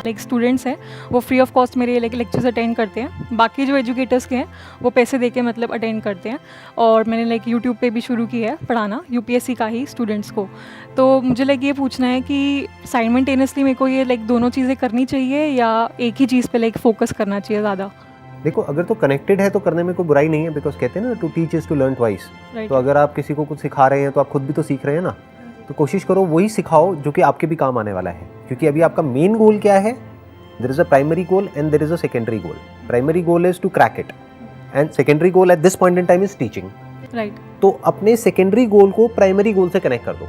Like students हैं वो free of cost मेरे लाइक लेक्चर्स अटेंड करते हैं। बाकी जो एजुकेटर्स के हैं वो पैसे दे के मतलब अटेंड करते हैं। और मैंने लाइक यूट्यूब पे भी शुरू किया है पढ़ाना यूपीएससी का ही स्टूडेंट्स को। तो मुझे लाइक ये पूछना है कि साइमल्टेनियसली मेरे को ये लाइक दोनों चीज़ें करनी चाहिए या एक ही चीज़ पे लाइक फोकस करना चाहिए ज़्यादा? देखो, अगर तो कनेक्टेड है तो करने में कोई बुराई नहीं है, बिकॉज कहते हैं ना to teach is to learn twice. तो अगर आप किसी को कुछ सिखा रहे हैं तो आप खुद भी तो सीख रहे हैं ना, तो कोशिश करो वही सिखाओ जो कि आपके भी काम आने वाला है। क्योंकि अभी आपका मेन गोल क्या है? There is a primary goal and there is a secondary goal. Primary goal is to crack it and secondary goal at this point in time is teaching. Right. तो अपने सेकेंडरी गोल को primary goal से connect कर दो,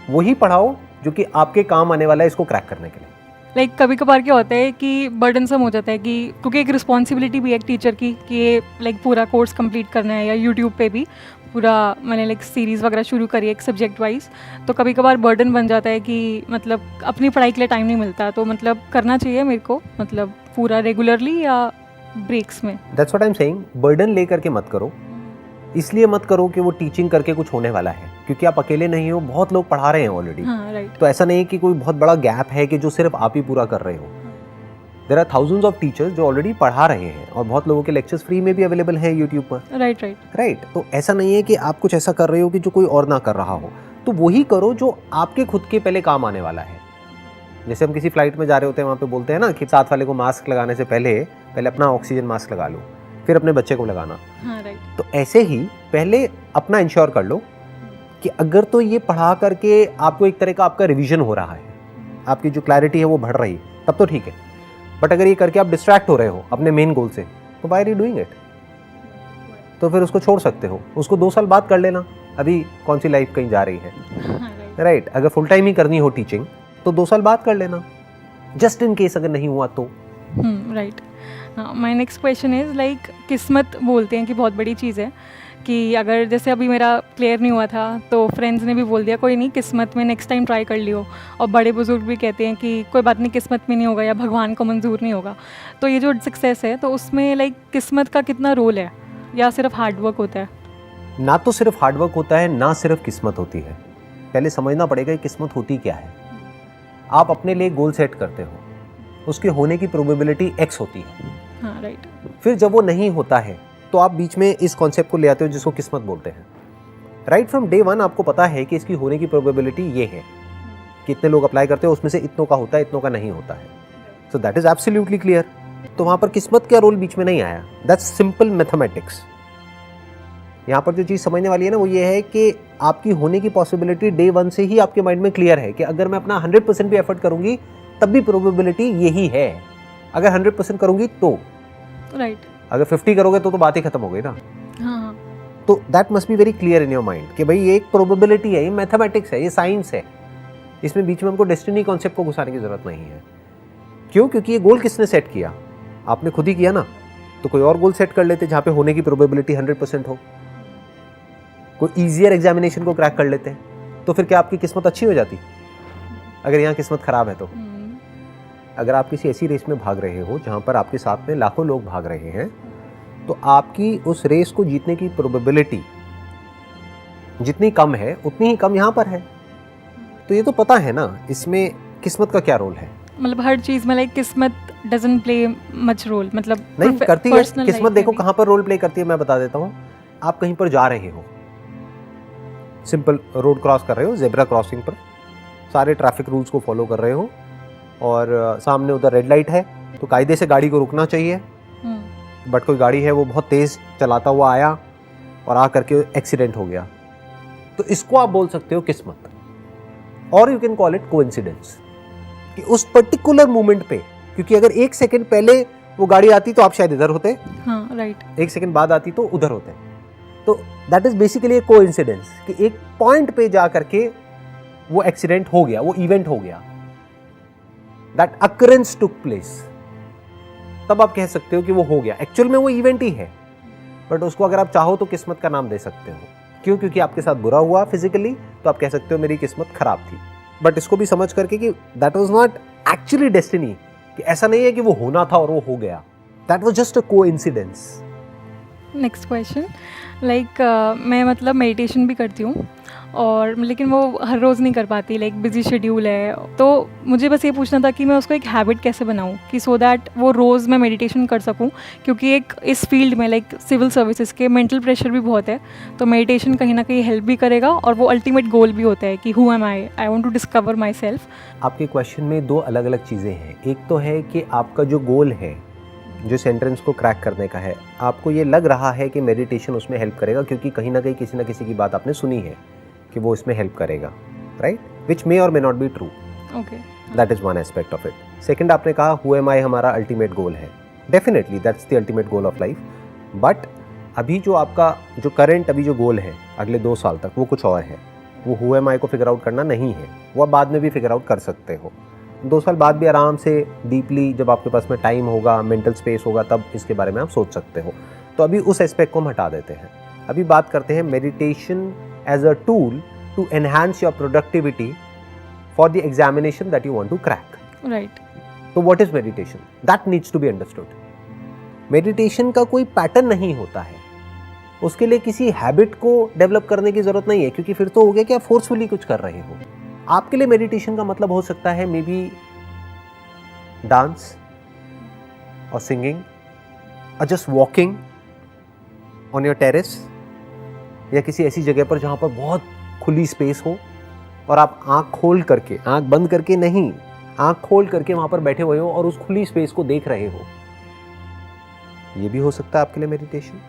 वही पढ़ाओ जो कि आपके काम आने वाला है इसको क्रैक करने के लिए। लाइक कभी कभार क्या होता है कि बर्डनसम हो जाता है कि क्योंकि एक रिस्पॉन्सिबिलिटी भी है एक टीचर की कि ये लाइक पूरा कोर्स कंप्लीट करना है, या यूट्यूब पे भी पूरा मैंने लाइक सीरीज़ वगैरह शुरू करी है एक सब्जेक्ट वाइज। तो कभी कभार बर्डन बन जाता है कि मतलब अपनी पढ़ाई के लिए टाइम नहीं मिलता। तो मतलब करना चाहिए मेरे को मतलब पूरा रेगुलरली या ब्रेक्स में? That's what I am saying, burden लेकर के मत करो। इसलिए मत करो कि वो टीचिंग करके कुछ होने वाला है, क्योंकि आप अकेले नहीं हो, बहुत लोग पढ़ा रहे हैं ऑलरेडी। हाँ, राइट। तो ऐसा नहीं है कि कोई बहुत बड़ा गैप है कि जो सिर्फ आप ही पूरा कर रहे हो। There are thousands of teachers जो ऑलरेडी पढ़ा रहे हैं और बहुत लोगों के लेक्चर्स फ्री में भी अवेलेबल हैं यूट्यूब पर। राइट। तो ऐसा नहीं है कि आप कुछ ऐसा कर रहे हो कि जो कोई और ना कर रहा हो। तो वही करो जो आपके खुद के पहले काम आने वाला है। जैसे हम किसी फ्लाइट में जा रहे होते हैं, वहाँ पे बोलते हैं ना कि साथ वाले को मास्क लगाने से पहले अपना ऑक्सीजन मास्क लगा लो, फिर अपने बच्चे को लगाना। हाँ, राइट। तो ऐसे ही पहले अपना इंश्योर कर लो कि अगर तो ये पढ़ा करके आपको एक तरह का आपका रिवीजन हो रहा है, आपकी जो क्लैरिटी है वो बढ़ रही, तब तो ठीक है। बट अगर ये करके आप डिस्ट्रैक्ट हो रहे हो अपने मेन गोल से, तो why are you doing it? तो फिर उसको छोड़ सकते हो, उसको 2 साल बाद कर लेना। अभी कौन सी लाइफ कहीं जा रही है, राइट? अगर फुल टाइम ही करनी हो टीचिंग तो 2 साल बाद कर लेना, जस्ट इन केस अगर नहीं हुआ तो। Right. My next question is like किस्मत बोलते हैं कि बहुत बड़ी चीज़ है कि अगर जैसे अभी मेरा क्लियर नहीं हुआ था तो फ्रेंड्स ने भी बोल दिया कोई नहीं किस्मत में नेक्स्ट टाइम ट्राई कर लियो। और बड़े बुजुर्ग भी कहते हैं कि कोई बात नहीं किस्मत में नहीं होगा या भगवान को मंजूर नहीं होगा। तो ये जो सक्सेस है तो उसमें लाइक किस्मत का कितना रोल है या सिर्फ हार्डवर्क होता है? ना तो सिर्फ हार्डवर्क होता है, ना सिर्फ किस्मत होती है। पहले समझना पड़ेगा कि किस्मत होती क्या है। आप अपने लिए गोल सेट करते हो, उसके होने की प्रोबेबिलिटी x होती है। हाँ, राइट। फिर जब वो नहीं होता है तो आप बीच में इस कॉन्सेप्ट को ले आते हो जिसको किस्मत बोलते हैं। राइट फ्रॉम डे वन आपको पता है कि इसकी होने की प्रोबेबिलिटी ये है कि इतने लोग अप्लाई करते हो, उसमें से इतनों का होता है, इतनों का नहीं होता है। So that is absolutely clear. तो वहां पर किस्मत का रोल बीच में नहीं आया। That's simple mathematics. यहाँ पर जो चीज़ समझने वाली है ना वो ये है कि आपकी होने की पॉसिबिलिटी डे वन से ही आपके माइंड में क्लियर है कि अगर मैं अपना 100% भी एफर्ट करूंगी तब भी प्रोबेबिलिटी यही है। अगर 100% करूंगी तो राइट। अगर 50 करोगे तो बात ही खत्म हो गई ना। हाँ। तो that must be very clear in your mind कि भाई ये एक प्रोबेबिलिटी है, ये मैथमेटिक्स है, ये साइंस है। इसमें बीच में हमको डेस्टिनी कॉन्सेप्ट को घुसाने की जरूरत नहीं है। क्यों? क्योंकि ये गोल किसने सेट किया? आपने खुद ही किया ना। तो कोई और गोल सेट कर लेते जहाँ पे होने की प्रोबेबिलिटी 100% हो। कोई ईजियर एग्जामिनेशन को क्रैक कर लेते हैं, तो फिर क्या आपकी किस्मत अच्छी हो जाती? अगर यहाँ किस्मत खराब है तो अगर आप किसी ऐसी रेस में भाग रहे हो जहाँ पर आपके साथ में लाखों लोग भाग रहे हैं, तो आपकी उस रेस को जीतने की प्रोबेबिलिटी जितनी कम है उतनी ही कम यहाँ पर है। तो ये तो पता है ना इसमें किस्मत का क्या रोल है। मतलब हर चीज़ में लाइक किस्मत डजंट प्ले मच रोल, मतलब नहीं करती है किस्मत। देखो कहाँ पर रोल प्ले करती है, मैं बता देता हूँ। आप कहीं पर जा रहे हो, सिंपल रोड क्रॉस कर रहे हो, जेब्रा क्रॉसिंग पर सारे ट्रैफिक रूल्स को फॉलो कर रहे हो और सामने उधर रेड लाइट है, तो कायदे से गाड़ी को रुकना चाहिए। बट कोई गाड़ी है वो बहुत तेज़ चलाता हुआ आया और आ करके एक्सीडेंट हो गया। तो इसको आप बोल सकते हो किस्मत, और you can call it coincidence कि उस पर्टिकुलर मोमेंट पे, क्योंकि अगर 1 सेकंड पहले वो गाड़ी आती तो आप शायद इधर होते। हाँ, राइट। 1 सेकंड बाद आती तो उधर होते। तो दैट इज बेसिकली एक कोइंसिडेंस कि एक पॉइंट पे जा करके वो एक्सीडेंट हो गया, वो इवेंट हो गया, दैट अकरेंस टुक प्लेस। तब आप कह सकते हो कि वो हो गया। एक्चुअल में वो इवेंट ही है, बट उसको अगर आप चाहो तो किस्मत का नाम दे सकते हो। क्यों? क्योंकि आपके साथ बुरा हुआ फिजिकली, तो आप कह सकते हो मेरी किस्मत खराब थी। बट इसको भी समझ करके कि that was not actually destiny, कि ऐसा नहीं है कि वो होना था और वो हो गया। That was just a coincidence. Next question, like मैं मतलब मेडिटेशन भी करती हूँ और लेकिन वो हर रोज़ नहीं कर पाती, लाइक बिजी शेड्यूल है। तो मुझे बस ये पूछना था कि मैं उसको एक हैबिट कैसे बनाऊँ कि सो दैट वो रोज़ मैं मेडिटेशन कर सकूँ, क्योंकि एक इस फील्ड में लाइक सिविल सर्विसेज के मेंटल प्रेशर भी बहुत है, तो मेडिटेशन कहीं ना कहीं हेल्प भी करेगा और वो अल्टीमेट गोल भी होता है कि who am I want to discover myself. आपके क्वेश्चन में दो अलग अलग चीज़ें हैं। एक तो है कि आपका जो गोल है, जो सेंटेंस को क्रैक करने का है, आपको ये लग रहा है कि मेडिटेशन उसमें हेल्प करेगा क्योंकि कहीं ना कहीं किसी ना किसी की बात आपने सुनी है कि वो इसमें हेल्प करेगा, राइट, विच मे और may not be true. Okay, that is one aspect of it. Second, आपने कहा हु एम आई हमारा अल्टीमेट गोल है। Definitely that's the ultimate goal of life, but अभी जो आपका जो करंट अभी जो गोल है अगले 2 साल तक, वो कुछ और है। वो हु एम आई को फिगर आउट करना नहीं है, वो आप बाद में भी फिगर आउट कर सकते हो। 2 साल बाद भी आराम से डीपली, जब आपके पास में टाइम होगा, मेंटल स्पेस होगा, तब इसके बारे में आप सोच सकते हो। तो अभी उस एस्पेक्ट को हम हटा देते हैं। अभी बात करते हैं meditation as a tool to enhance your productivity for the examination that you want to crack. Right. तो what is meditation? That needs to be understood. Meditation का कोई पैटर्न नहीं होता है, उसके लिए किसी हैबिट को डेवलप करने की जरूरत नहीं है, क्योंकि फिर तो हो गया कि आप फोर्सफुली कुछ कर रहे हो। आपके लिए मेडिटेशन का मतलब हो सकता है मे बी डांस और सिंगिंग और just walking on your terrace, या किसी ऐसी जगह पर जहां पर बहुत खुली स्पेस हो और आप आंख खोल करके, आंख बंद करके नहीं, आंख खोल करके वहां पर बैठे हुए हो और उस खुली स्पेस को देख रहे हो। ये भी हो सकता है आपके लिए मेडिटेशन।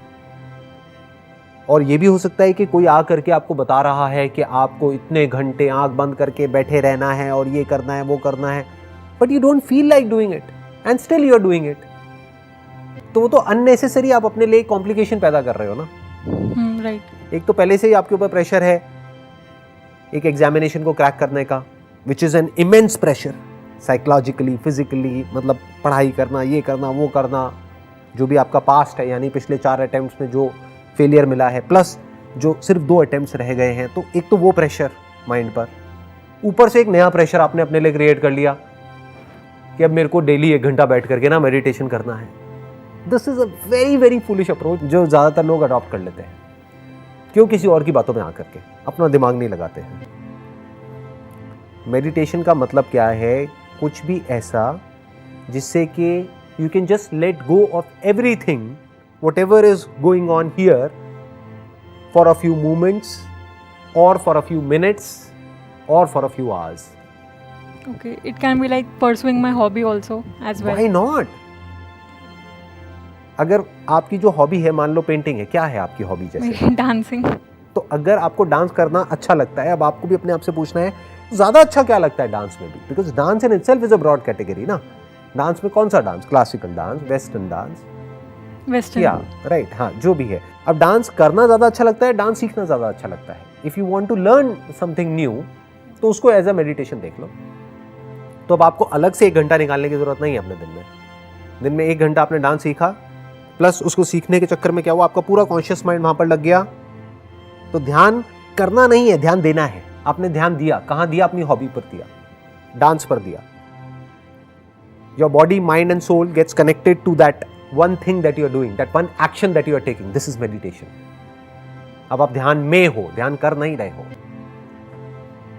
और ये भी हो सकता है कि कोई आ करके आपको बता रहा है कि आपको इतने घंटे आंख बंद करके बैठे रहना है और ये करना है, वो करना है, but you don't feel like doing it and still you are doing it. तो वो तो अननेसेसरी आप अपने लिए कॉम्प्लिकेशन पैदा कर रहे हो ना। राइट। एक तो पहले से ही आपके ऊपर प्रेशर है एक एग्जामिनेशन को क्रैक करने का, which is an immense pressure, psychologically, physically, मतलब पढ़ाई करना, ये करना, वो करना, जो भी आपका पास्ट है, यानी पिछले 4 अटेम्प्ट्स में जो फेलियर मिला है, प्लस जो सिर्फ 2 अटेम्प्ट्स रह गए हैं, तो एक तो वो प्रेशर माइंड पर, ऊपर से एक नया प्रेशर आपने अपने लिए क्रिएट कर लिया कि अब मेरे को डेली 1 घंटा बैठ करके ना मेडिटेशन करना है। This is a very very foolish approach जो ज़्यादातर लोग अडॉप्ट कर लेते हैं। क्यों? किसी और की बातों में आकर के अपना दिमाग नहीं लगाते हैं। मेडिटेशन का मतलब क्या है? कुछ भी ऐसा जिससे कि you can just let go of everything, whatever is going on here, for a few moments or for a few minutes or for a few hours. Okay, it can be like pursuing my hobby also as well. Why not? अगर आपकी जो hobby है, मान लो painting है, क्या है आपकी hobby जैसे? डांसिंग। तो अगर आपको डांस करना अच्छा लगता है, अब आपको भी अपने आप से पूछना है ज्यादा अच्छा क्या लगता है डांस में भी, because dance in itself is a broad category ना। डांस में कौन सा dance? Classical dance, western dance, western, या राइट, हाँ, जो भी है। अब डांस करना ज्यादा अच्छा लगता है, डांस सीखना ज्यादा अच्छा लगता है। If you want to learn something new, तो उसको एज अ मेडिटेशन देख लो। तो अब आपको अलग से 1 घंटा निकालने की जरूरत नहीं है अपने दिन में 1 घंटा आपने डांस सीखा, प्लस उसको सीखने के चक्कर में क्या हुआ, आपका पूरा कॉन्शियस माइंड वहां पर लग गया। तो ध्यान करना नहीं है, ध्यान देना है। आपने ध्यान दिया, कहां दिया? अपनी हॉबी पर दिया, डांस पर दिया। Your body, mind and soul gets connected to that one thing that you are doing, that one action that you are taking. This is meditation. अब आप ध्यान में हो, ध्यान कर नहीं रहे हो।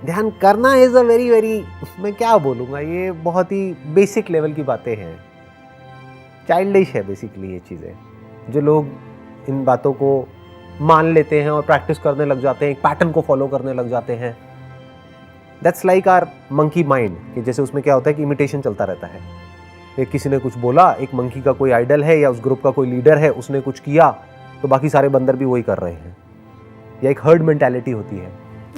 ध्यान करना is a very very, मैं क्या बोलूँगा, ये बहुत ही बेसिक लेवल की बातें हैं, चाइल्डिश है बेसिकली ये चीज़ें। जो लोग इन बातों को मान लेते हैं और प्रैक्टिस करने लग जाते हैं, एक पैटर्न को फॉलो करने लग जाते हैं, that's like our monkey mind, कि जैसे उसमें क्या होता है कि इमिटेशन चलता रहता है। एक किसी ने कुछ बोला, एक मंकी का कोई आइडल है या उस ग्रुप का कोई लीडर है, उसने कुछ किया तो बाकी सारे बंदर भी वही कर रहे हैं, या एक हर्ड मेंटालिटी होती है।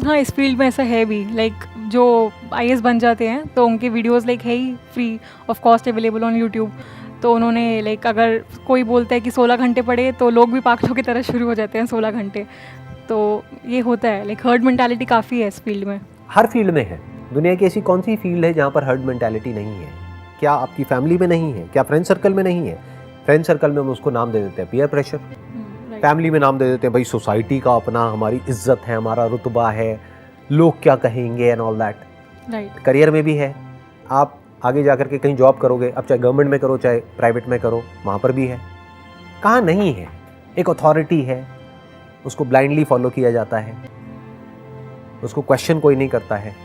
हाँ, इस फील्ड में ऐसा है भी, लाइक जो IAS बन जाते हैं तो उनके वीडियोस लाइक है ही free of cost available on YouTube. तो उन्होंने लाइक अगर कोई बोलता है कि 16 घंटे पढ़े, तो लोग भी पागलों की तरह शुरू हो जाते हैं 16 घंटे। तो ये होता है, लाइक हर्ड मेंटालिटी काफ़ी है इस फील्ड में। हर फील्ड में है। दुनिया की ऐसी कौन सी फील्ड है जहाँ पर हर्ड मेंटालिटी नहीं है? क्या आपकी फैमिली में नहीं है? क्या फ्रेंड सर्कल में नहीं है? फ्रेंड सर्कल में हम उसको नाम दे देते हैं पीयर प्रेशर, फैमिली में नाम दे देते हैं भाई सोसाइटी का अपना, हमारी इज्जत है, हमारा रुतबा है, लोग क्या कहेंगे and all that. Right. Career में भी है, आप आगे जाकर के कहीं जॉब करोगे, अब चाहे गवर्नमेंट में करो चाहे प्राइवेट में करो, वहाँ पर भी है। कहाँ नहीं है? एक अथॉरिटी है, उसको ब्लाइंडली फॉलो किया जाता है, उसको क्वेश्चन कोई नहीं करता है।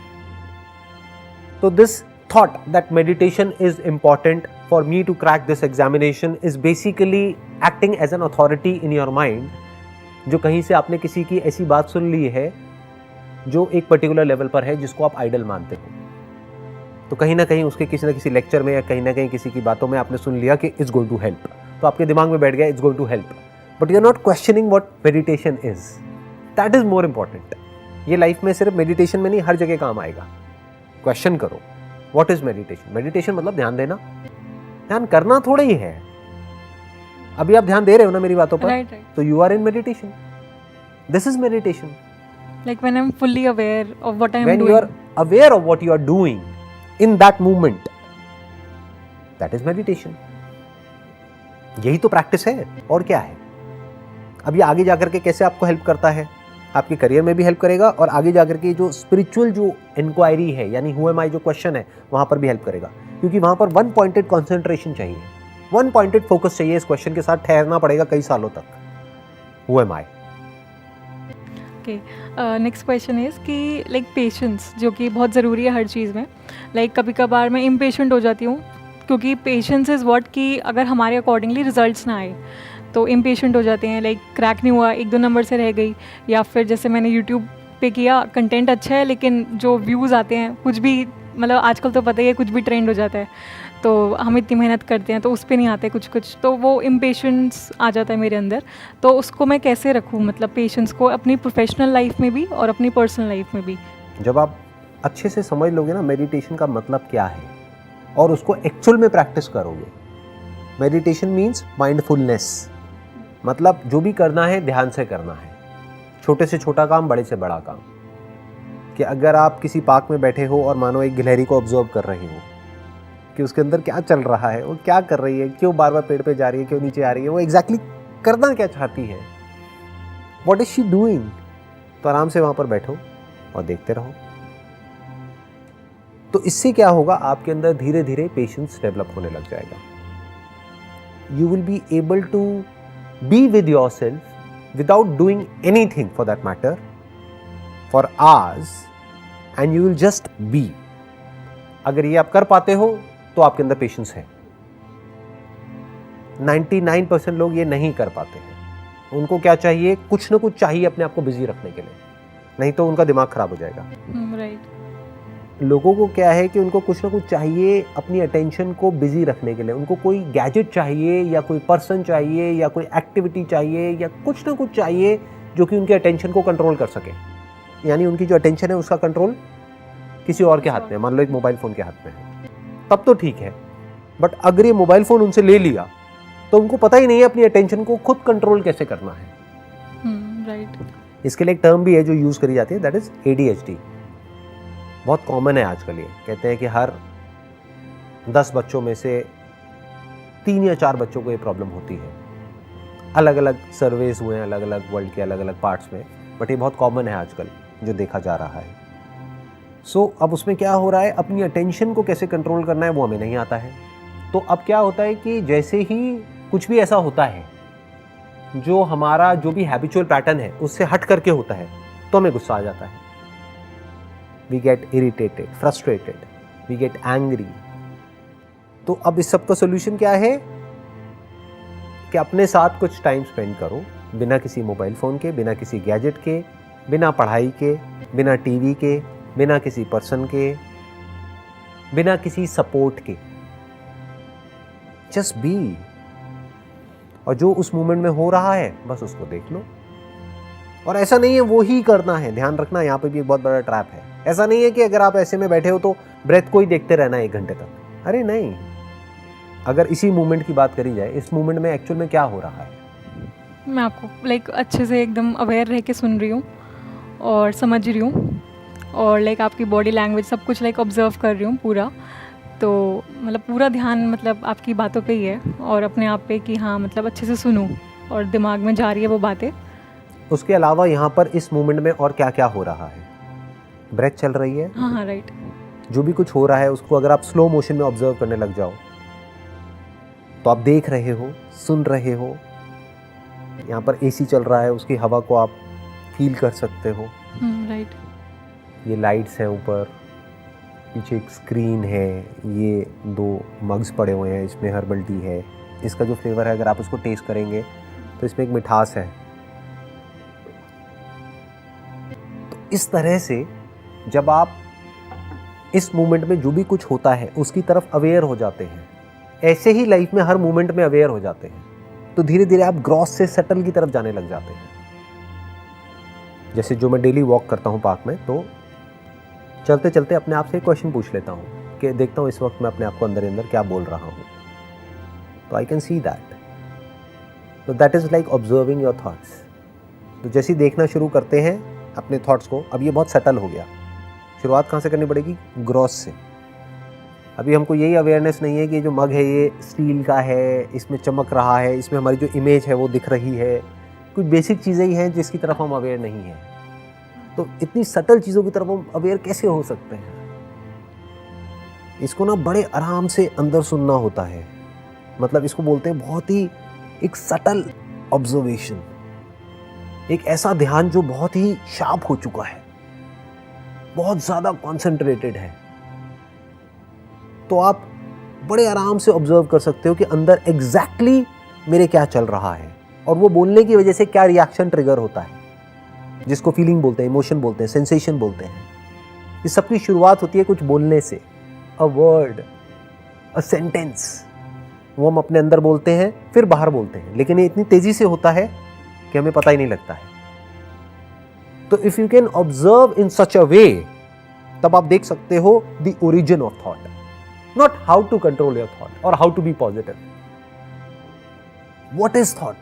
तो this thought that meditation is important for me to crack this examination is basically acting as an authority in your mind, जो कहीं से आपने किसी की ऐसी बात सुन ली है जो एक पर्टिकुलर लेवल पर है जिसको आप आइडल मानते हो, तो कहीं ना कहीं उसके किसी ना किसी लेक्चर में या कहीं ना कहीं किसी की बातों में आपने सुन लिया कि इट्स गोइंग टू हेल्प, तो आपके दिमाग में बैठ गया it's going to help, but you are not questioning what meditation is. That is more important. ये लाइफ में सिर्फ मेडिटेशन में नहीं, हर जगह काम आएगा। क्वेश्चन करो व्हाट इज मेडिटेशन। मेडिटेशन मतलब ध्यान देना, ध्यान करना थोड़ा ही है। अभी आप ध्यान दे रहे हो ना मेरी बातों पर, right. तो you are in meditation. This is meditation. Like when I'm fully aware of what I'm When doing. you are aware of what you are doing in that moment, that is meditation. यही तो practice है, और क्या है। अब ये आगे जाकर के कैसे आपको हेल्प करता है, आपके करियर में भी हेल्प करेगा, और आगे जाकर के जो स्पिरिचुअल जो इंक्वायरी है, यानी हु एम आई जो क्वेश्चन है, वहां पर भी हेल्प करेगा, क्योंकि वहां पर वन पॉइंटेड कॉन्सेंट्रेशन चाहिए, वन पॉइंटेड फोकस चाहिए। इस क्वेश्चन के साथ ठहरना पड़ेगा कई सालों तक। Who am I. Okay, next question is कि लाइक पेशेंस, जो कि बहुत ज़रूरी है हर चीज़ में। लाइक कभी कभार मैं इम्पेशेंट हो जाती हूँ, क्योंकि पेशेंस इज़ व्हाट कि अगर हमारे अकॉर्डिंगली रिजल्ट्स ना आए तो इम्पेशेंट हो जाते हैं। लाइक क्रैक नहीं हुआ, 1-2 नंबर से रह गई, या फिर जैसे मैंने यूट्यूब पे किया, कंटेंट अच्छा है लेकिन जो व्यूज़ आते हैं कुछ भी, मतलब आजकल तो पता ही है कुछ भी ट्रेंड हो जाता है, तो हम इतनी मेहनत करते हैं तो उस पर नहीं आते कुछ, तो वो इम्पेशेंस आ जाता है मेरे अंदर। तो उसको मैं कैसे रखूँ, मतलब पेशेंस को अपनी प्रोफेशनल लाइफ में भी और अपनी पर्सनल लाइफ में भी। जब आप अच्छे से समझ लोगे ना मेडिटेशन का मतलब क्या है, और उसको एक्चुअल में प्रैक्टिस करोगे। मेडिटेशन मीन्स माइंडफुलनेस, मतलब जो भी करना है ध्यान से करना है, छोटे से छोटा काम, बड़े से बड़ा काम। कि अगर आप किसी पार्क में बैठे हो और मानो एक गिलहरी को ऑब्जर्व कर रहे हो कि उसके अंदर क्या चल रहा है, वो क्या कर रही है, क्यों बार बार पेड़ पे जा रही है, क्यों नीचे आ रही है, वो एग्जैक्टली करना क्या चाहती है, व्हाट इज शी डूइंग, तो आराम से वहां पर बैठो और देखते रहो। तो इससे क्या होगा, आपके अंदर धीरे धीरे पेशेंस डेवलप होने लग जाएगा। You will be able to be with yourself without doing anything for that matter for hours, and you will just be. अगर ये आप कर पाते हो तो आपके अंदर पेशेंस है। 99% लोग ये नहीं कर पाते हैं। उनको क्या चाहिए, कुछ ना कुछ चाहिए अपने आप को बिजी रखने के लिए, नहीं तो उनका दिमाग खराब हो जाएगा। राइट। लोगों को क्या है कि उनको कुछ ना कुछ चाहिए अपनी अटेंशन को बिजी रखने के लिए। उनको कोई गैजेट चाहिए, या कोई पर्सन चाहिए, या कोई एक्टिविटी चाहिए, या कुछ ना कुछ चाहिए जो कि उनके अटेंशन को कंट्रोल कर सके। यानी उनकी जो अटेंशन है उसका कंट्रोल किसी और के हाथ में है, मान लो एक मोबाइल फ़ोन के हाथ में है, तब तो ठीक है। बट अगर ये मोबाइल फ़ोन उनसे ले लिया तो उनको पता ही नहीं है अपनी अटेंशन को खुद कंट्रोल कैसे करना है। राइट। इसके लिए एक टर्म भी है जो यूज़ करी जाती है, दैट इज़ ADHD। बहुत कॉमन है आजकल। ये कहते हैं कि हर 10 बच्चों में से 3 या 4 बच्चों को ये प्रॉब्लम होती है। अलग अलग सर्वेज हुए हैं अलग अलग वर्ल्ड के अलग अलग पार्ट्स में, बट ये बहुत कॉमन है आजकल जो देखा जा रहा है। सो अब उसमें क्या हो रहा है, अपनी अटेंशन को कैसे कंट्रोल करना है वो हमें नहीं आता है। तो अब क्या होता है कि जैसे ही कुछ भी ऐसा होता है जो हमारा जो भी हैबिचुअल पैटर्न है उससे हट करके होता है, तो हमें गुस्सा आ जाता है। We get irritated, frustrated, we get angry. तो अब इस सब का सोल्यूशन क्या है कि अपने साथ कुछ टाइम स्पेंड करो, बिना किसी मोबाइल फ़ोन के, बिना किसी गैजेट के, बिना पढ़ाई के, बिना टीवी के, बिना किसी पर्सन के, बिना किसी सपोर्ट के। जस्ट बी, और जो उस मोमेंट में हो रहा है बस उसको देख लो। और ऐसा नहीं है वो ही करना है, ध्यान रखना यहाँ पे भी एक बहुत बड़ा ट्रैप है। ऐसा नहीं है कि अगर आप ऐसे में बैठे हो तो ब्रेथ को ही देखते रहना है 1 घंटे तक। अरे नहीं, अगर इसी मूवमेंट की बात करी जाए, इस मूवमेंट में एक्चुअल में क्या हो रहा है। मैं आपको लाइक अच्छे से एकदम अवेयर रह के सुन रही हूँ और समझ रही हूँ, और लाइक आपकी बॉडी लैंग्वेज सब कुछ लाइक ऑब्जर्व कर रही हूँ पूरा। तो मतलब पूरा ध्यान मतलब आपकी बातों पे ही है, और अपने आप पे कि हाँ मतलब अच्छे से सुनूँ और दिमाग में जा रही है वो बातें। उसके अलावा यहाँ पर इस मोमेंट में और क्या क्या हो रहा है, ब्रेथ चल रही है, हाँ राइट। जो भी कुछ हो रहा है उसको अगर आप स्लो मोशन में ऑब्जर्व करने लग जाओ तो आप देख रहे हो, सुन रहे हो, यहाँ पर एसी चल रहा है, उसकी हवा को आप फील कर सकते हो। राइट। ये लाइट्स हैं ऊपर, पीछे एक स्क्रीन है, ये 2 मग्स पड़े हुए हैं, इसमें हर्बल टी है। इसका जो फ्लेवर है अगर आप उसको टेस्ट करेंगे तो इसमें एक मिठास है। तो इस तरह से जब आप इस मोमेंट में जो भी कुछ होता है उसकी तरफ अवेयर हो जाते हैं, ऐसे ही लाइफ में हर मोमेंट में अवेयर हो जाते हैं, तो धीरे धीरे आप ग्रॉस से सटल की तरफ जाने लग जाते हैं। जैसे जो मैं डेली वॉक करता हूँ पार्क में, तो चलते चलते अपने आप से एक क्वेश्चन पूछ लेता हूँ कि देखता हूँ इस वक्त मैं अपने आप को अंदर अंदर क्या बोल रहा हूँ, तो आई कैन सी दैट। तो that is like observing your thoughts. तो जैसे ही देखना शुरू करते हैं अपने थॉट्स को, अब ये बहुत सटल हो गया, शुरुआत कहाँ से करनी पड़ेगी? ग्रॉस से। अभी हमको यही अवेयरनेस नहीं है कि जो मग है ये स्टील का है, इसमें चमक रहा है, इसमें हमारी जो इमेज है वो दिख रही है। कुछ बेसिक चीज़ें ही हैं जिसकी तरफ हम अवेयर नहीं हैं। तो इतनी सटल चीज़ों की तरफ हम अवेयर कैसे हो सकते हैं? इसको ना बड़े आराम से अंदर सुनना होता है। मतलब इसको बोलते हैं बहुत ही एक सटल ऑब्जर्वेशन, एक ऐसा ध्यान जो बहुत ही शार्प हो चुका है, बहुत ज़्यादा कॉन्सेंट्रेटेड है। तो आप बड़े आराम से ऑब्जर्व कर सकते हो कि अंदर एग्जैक्टली मेरे क्या चल रहा है और वो बोलने की वजह से क्या रिएक्शन ट्रिगर होता है, जिसको फीलिंग बोलते हैं, इमोशन बोलते हैं, सेंसेशन बोलते हैं। इस सब की शुरुआत होती है कुछ बोलने से, अ वर्ड, अ सेंटेंस। वो हम अपने अंदर बोलते हैं फिर बाहर बोलते हैं, लेकिन ये इतनी तेजी से होता है कि हमें पता ही नहीं लगता है। तो if you can observe in such a way, तब आप देख सकते हो the origin of thought, not how to control your thought और how to be positive. What is thought?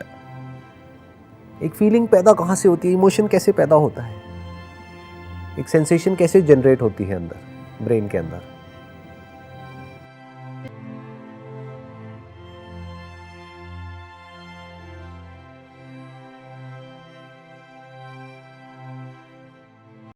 एक फीलिंग पैदा कहां से होती है, इमोशन कैसे पैदा होता है, एक सेंसेशन कैसे जनरेट होती है अंदर ब्रेन के अंदर।